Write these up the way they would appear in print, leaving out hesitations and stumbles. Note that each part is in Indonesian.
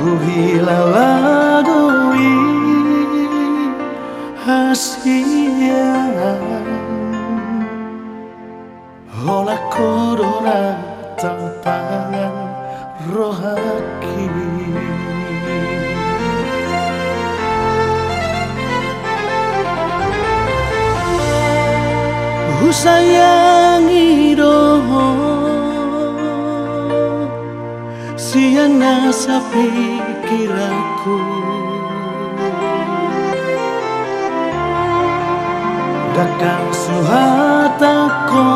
Buhilalagui hasian Ola corona tampangan rohaki Husayangi doho Siana sa pikiranku Dakang suhatako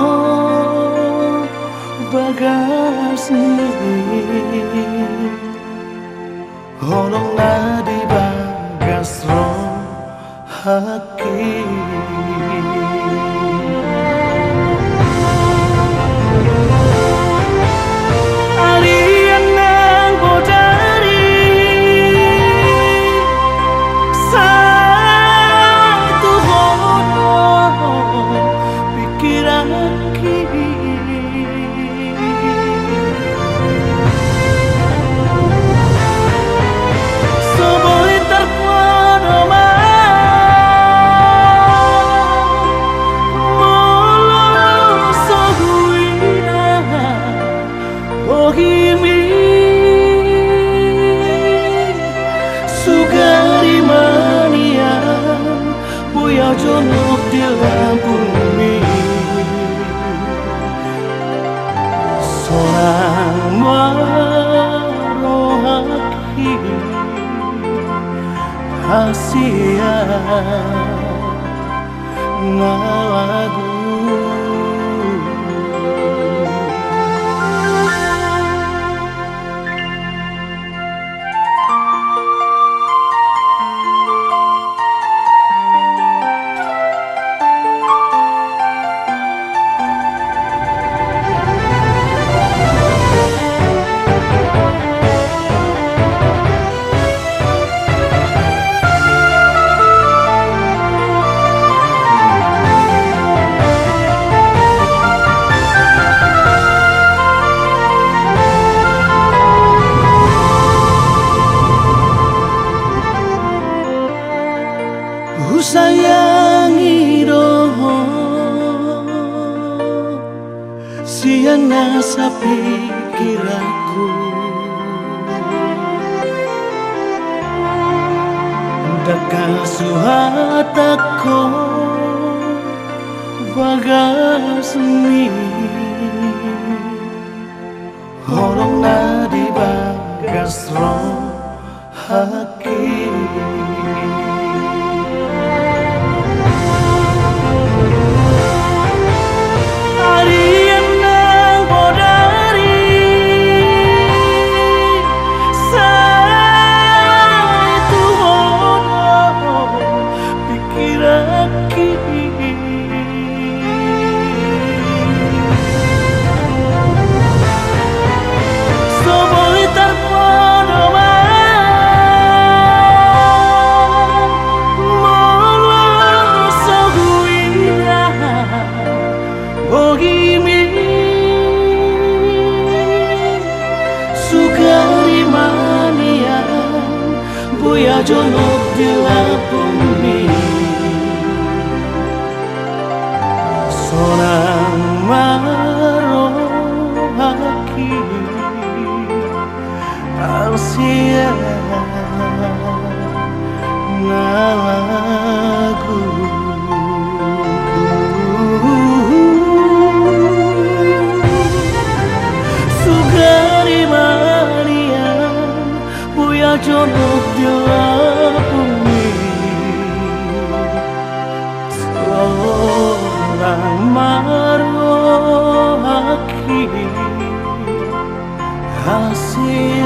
bagas negeri Holong na di bagas roh haki Jonok di lampu bumi Seorang marohaki Hasia ngalagu Sayangi doho Siana sa pikiranku Dakang suhatako bagas ni Holong na di bagas roh haki Buya jonok di lampu bumi Seorang marohaki Hasia ngalagu Sugari mania Buya jonok di lampu bumi Seorang marohaki Hasil